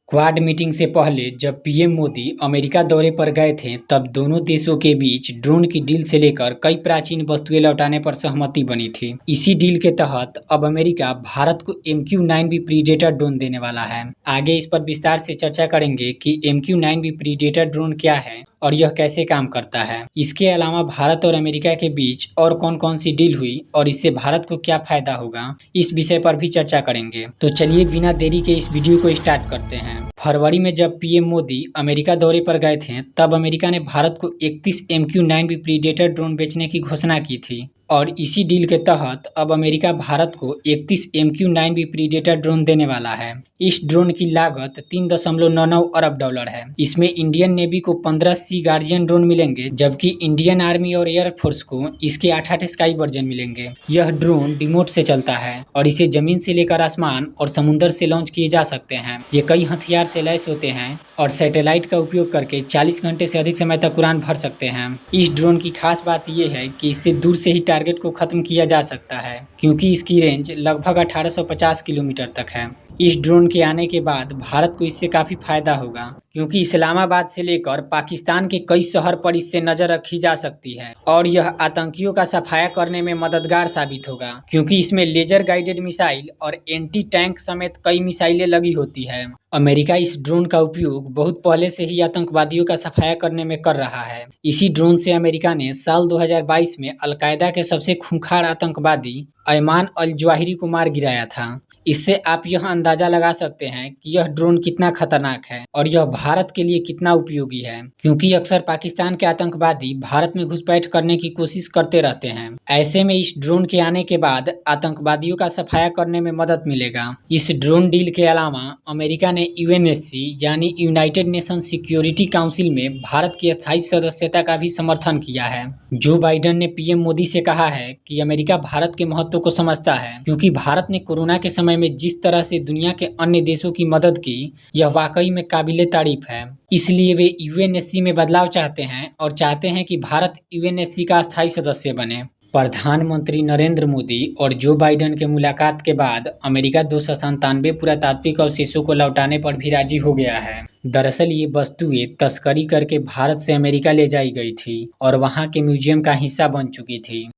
Quad meeting से पहले जब पीएम मोदी अमेरिका दौरे पर गए थे, तब दोनों देशों के बीच ड्रोन की डील से लेकर कई प्राचीन वस्तुएं लौटाने पर सहमति बनी थी। इसी डील के तहत अब अमेरिका भारत को MQ-9B प्रीडेटर ड्रोन देने वाला है। आगे इस पर विस्तार से चर्चा करेंगे कि MQ-9B प्रीडेटर ड्रोन क्या है और यह कैसे काम करता है। इसके अलावा भारत और अमेरिका के बीच और कौन कौन सी डील हुई और इससे भारत को क्या फायदा होगा, इस विषय पर भी चर्चा करेंगे। तो चलिए बिना देरी के इस वीडियो को स्टार्ट करते हैं। फरवरी में जब पीएम मोदी अमेरिका दौरे पर गए थे, तब अमेरिका ने भारत को 31 MQ-9B प्रीडेटर ड्रोन बेचने की घोषणा की थी और इसी डील के तहत अब अमेरिका भारत को 31 MQ-9B प्रीडेटर ड्रोन देने वाला है। इस ड्रोन की लागत $3.99 अरब है। इसमें इंडियन नेवी को 15 सी गार्डियन ड्रोन मिलेंगे, जबकि इंडियन आर्मी और एयरफोर्स को इसके 8 स्काई वर्जन मिलेंगे। यह ड्रोन रिमोट से चलता है और इसे जमीन से लेकर आसमान और समुद्र से लॉन्च किए जा सकते हैं। ये कई हथियार से लैस होते हैं और सैटेलाइट का उपयोग करके 40 घंटे से अधिक समय तक उड़ान भर सकते हैं। इस ड्रोन की खास बात यह है कि इससे दूर से ही टारगेट को खत्म किया जा सकता है, क्योंकि इसकी रेंज लगभग 1850 किलोमीटर तक है। इस ड्रोन के आने के बाद भारत को इससे काफी फायदा होगा, क्योंकि इस्लामाबाद से लेकर पाकिस्तान के कई शहर पर इससे नजर रखी जा सकती है और यह आतंकियों का सफाया करने में मददगार साबित होगा, क्योंकि इसमें लेजर गाइडेड मिसाइल और एंटी टैंक समेत कई मिसाइलें लगी होती है। अमेरिका इस ड्रोन का उपयोग बहुत पहले से ही आतंकवादियों का सफाया करने में कर रहा है। इसी ड्रोन से अमेरिका ने साल 2022 में अलकायदा के सबसे खूंखार आतंकवादी अयमान अल जवाहिरी को मार गिराया था। इससे आप यह अंदाजा लगा सकते हैं कि यह ड्रोन कितना खतरनाक है और यह भारत के लिए कितना उपयोगी है, क्योंकि अक्सर पाकिस्तान के आतंकवादी भारत में घुसपैठ करने की कोशिश करते रहते हैं। ऐसे में इस ड्रोन के आने के बाद आतंकवादियों का सफाया करने में मदद मिलेगा। इस ड्रोन डील के अलावा अमेरिका ने UNSC यानी यूनाइटेड नेशन सिक्योरिटी काउंसिल में भारत की स्थायी सदस्यता का भी समर्थन किया है। जो बाइडेन ने पीएम मोदी से कहा है कि अमेरिका भारत के महत्व को समझता है, क्योंकि भारत ने कोरोना के समय में जिस तरह से दुनिया के अन्य देशों की मदद की, यह वाकई में काबिले तारीफ है। इसलिए वे UNSC में बदलाव चाहते हैं और चाहते हैं कि भारत UNSC का स्थायी सदस्य बने। प्रधानमंत्री नरेंद्र मोदी और जो बाइडेन के मुलाकात के बाद अमेरिका 297 पुरातात्विक अवशेषों को लौटाने पर भी राजी हो गया है। दरअसल ये वस्तुएं तस्करी करके भारत से अमेरिका ले जाई गई थी और वहां के म्यूजियम का हिस्सा बन चुकी थी।